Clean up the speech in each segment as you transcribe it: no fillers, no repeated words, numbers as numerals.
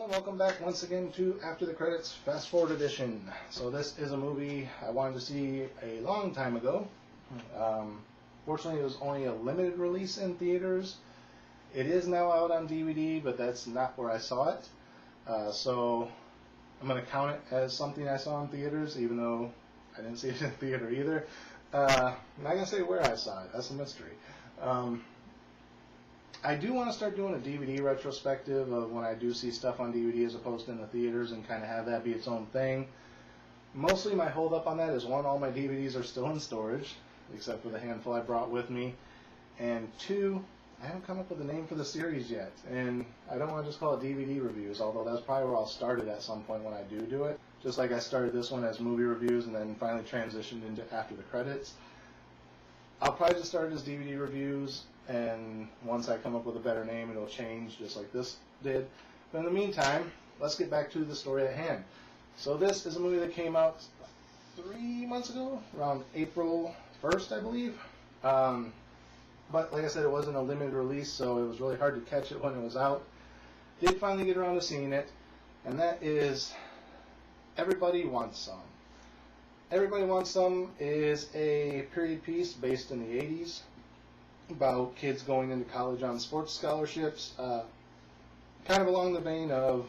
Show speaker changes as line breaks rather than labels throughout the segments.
and welcome back once again to After the Credits Fast Forward Edition. So this is a movie I wanted to see a long time ago. Fortunately, it was only a limited release in theaters. It is now out on DVD, but that's not where I saw it. So I'm going to count it as something I saw in theaters, even though I didn't see it in theater either. I'm not going to say where I saw it. That's a mystery. I do want to start doing a DVD retrospective of when I do see stuff on DVD as opposed to in the theaters and kind of have that be its own thing. Mostly my hold up on that is, one, all my DVDs are still in storage, except for the handful I brought with me. And two, I haven't come up with a name for the series yet. And I don't want to just call it DVD reviews, although that's probably where I'll start it at some point when I do it. Just like I started this one as movie reviews and then finally transitioned into After the Credits. I'll probably just start it as DVD reviews, and once I come up with a better name, it'll change just like this did. But in the meantime, let's get back to the story at hand. So this is a movie that came out 3 months ago, around April 1st, I believe. But like I said, it wasn't a limited release, so it was really hard to catch it when it was out. Did finally get around to seeing it, and that is Everybody Wants Some. Everybody Wants Some is a period piece based in the 80s about kids going into college on sports scholarships, kind of along the vein of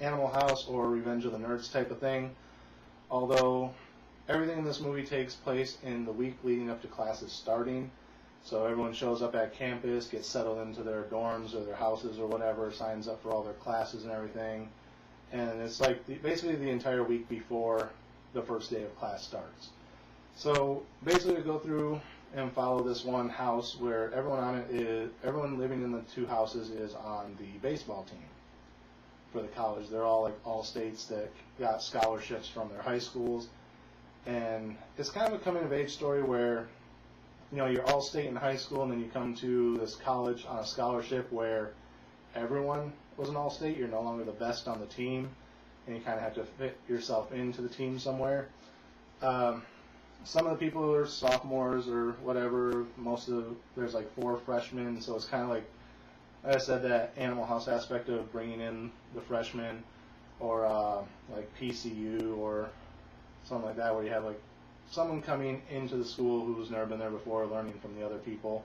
Animal House or Revenge of the Nerds type of thing, although everything in this movie takes place in the week leading up to classes starting. So everyone shows up at campus, gets settled into their dorms or their houses or whatever, signs up for all their classes and everything, and it's like basically the entire week before the first day of class starts. So basically we go through and follow this one house where everyone living in the two houses is on the baseball team for the college. They're all like all states that got scholarships from their high schools, and it's kind of a coming of age story where, you know, you're all state in high school and then you come to this college on a scholarship where everyone was an all state. You're no longer the best on the team, and you kind of have to fit yourself into the team somewhere. Some of the people are sophomores or whatever. There's like 4 freshmen, so it's kind of like I said, that Animal House aspect of bringing in the freshmen, or like PCU or something like that, where you have like someone coming into the school who's never been there before, learning from the other people.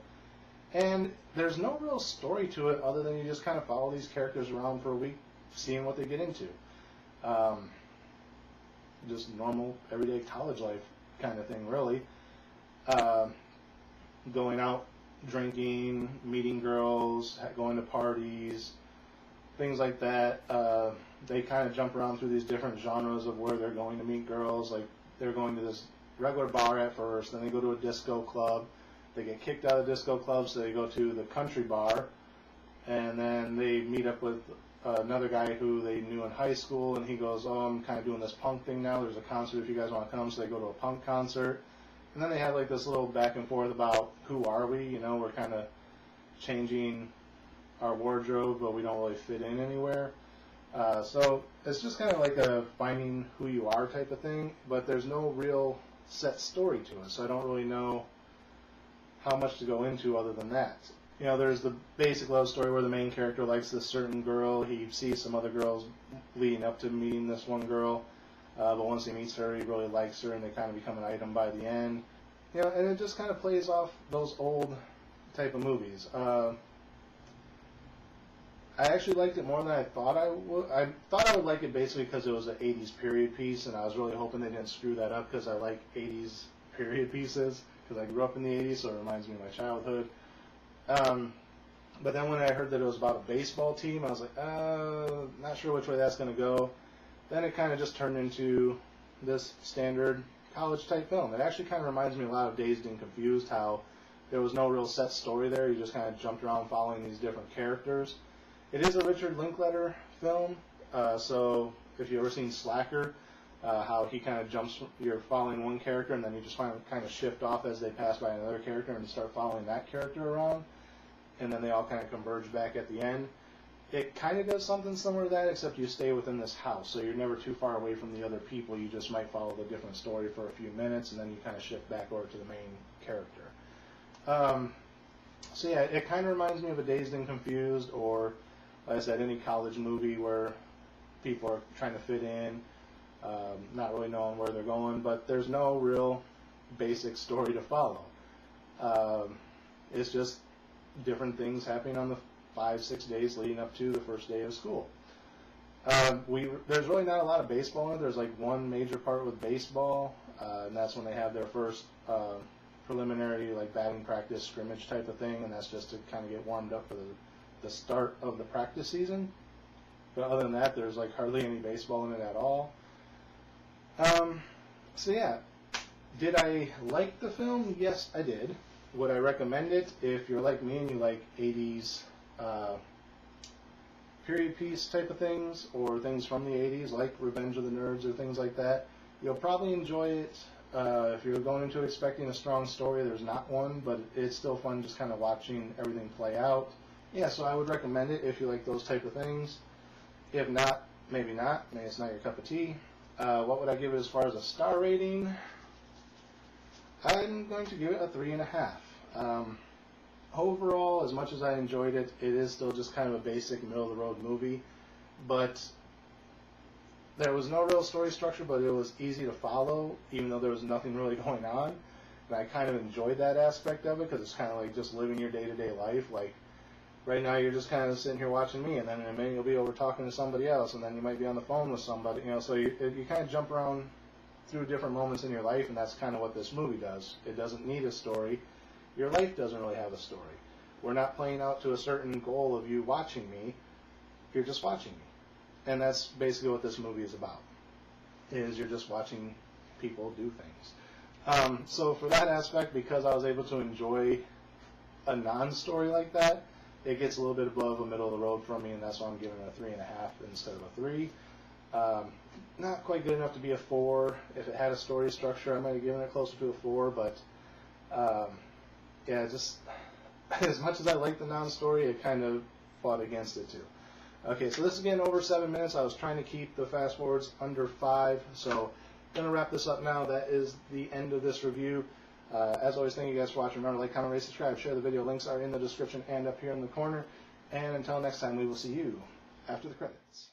And there's no real story to it other than you just kind of follow these characters around for a week, seeing what they get into. Just normal, everyday college life kind of thing, really. Going out, drinking, meeting girls, going to parties, things like that. They kind of jump around through these different genres of where they're going to meet girls. Like, they're going to this regular bar at first, then they go to a disco club. They get kicked out of disco clubs, so they go to the country bar, and then they meet up with another guy who they knew in high school, and he goes, "Oh, I'm kind of doing this punk thing now. There's a concert if you guys want to come." So they go to a punk concert, and then they have like this little back and forth about who are we. You know, we're kind of changing our wardrobe, but we don't really fit in anywhere. So it's just kind of like a finding who you are type of thing, but there's no real set story to it, so I don't really know how much to go into other than that. You know, there's the basic love story where the main character likes this certain girl. He sees some other girls leading up to meeting this one girl, but once he meets her, he really likes her, and they kind of become an item by the end. You know, and it just kind of plays off those old type of movies. I actually liked it more than I thought I would. I thought I would like it basically because it was an 80s period piece, and I was really hoping they didn't screw that up because I like 80s period pieces, because I grew up in the 80s, so it reminds me of my childhood. But then when I heard that it was about a baseball team, I was like, not sure which way that's going to go. Then it kind of just turned into this standard college-type film. It actually kind of reminds me a lot of Dazed and Confused, how there was no real set story there. You just kind of jumped around following these different characters. It is a Richard Linklater film, so if you've ever seen Slacker, how he kind of you're following one character and then you just kind of shift off as they pass by another character and start following that character around, and then they all kind of converge back at the end. It kind of does something similar to that, except you stay within this house, so you're never too far away from the other people. You just might follow the different story for a few minutes, and then you kind of shift back over to the main character. So yeah, it kind of reminds me of a Dazed and Confused, or like I said, any college movie where people are trying to fit in, not really knowing where they're going, but there's no real basic story to follow. It's just different things happening on the 5-6 days leading up to the first day of school. There's really not a lot of baseball in it. There's like one major part with baseball, and that's when they have their first preliminary like batting practice scrimmage type of thing, and that's just to kind of get warmed up for the start of the practice season. But other than that, there's like hardly any baseball in it at all. So yeah, did I like the film? Yes, I did. Would I recommend it if you're like me and you like 80s period piece type of things, or things from the 80s like Revenge of the Nerds or things like that? You'll probably enjoy it. If you're going into it expecting a strong story, there's not one, but it's still fun just kind of watching everything play out. Yeah, so I would recommend it if you like those type of things. If not, maybe not. Maybe it's not your cup of tea. What would I give it as far as a star rating? I'm going to give it a 3.5. Overall, as much as I enjoyed it, it is still just kind of a basic middle-of-the-road movie. But there was no real story structure, but it was easy to follow, even though there was nothing really going on. And I kind of enjoyed that aspect of it, because it's kind of like just living your day-to-day life. Like, right now you're just kind of sitting here watching me, and then in a minute you'll be over talking to somebody else, and then you might be on the phone with somebody, so you kind of jump around through different moments in your life, and that's kind of what this movie does. It doesn't need a story. Your life doesn't really have a story. We're not playing out to a certain goal of you watching me. You're just watching me. And that's basically what this movie is about, is you're just watching people do things. So for that aspect, because I was able to enjoy a non-story like that, it gets a little bit above a middle of the road from me, and that's why I'm giving it a 3.5 instead of a 3. Not quite good enough to be a 4. If it had a story structure, I might have given it closer to a 4, but yeah, just as much as I like the non-story, it kind of fought against it too. Okay, so this is getting over 7 minutes. I was trying to keep the fast forwards under 5, so I'm going to wrap this up now. That is the end of this review. As always, thank you guys for watching. Remember, like, comment, rate, subscribe, share the video. Links are in the description and up here in the corner. And until next time, we will see you after the credits.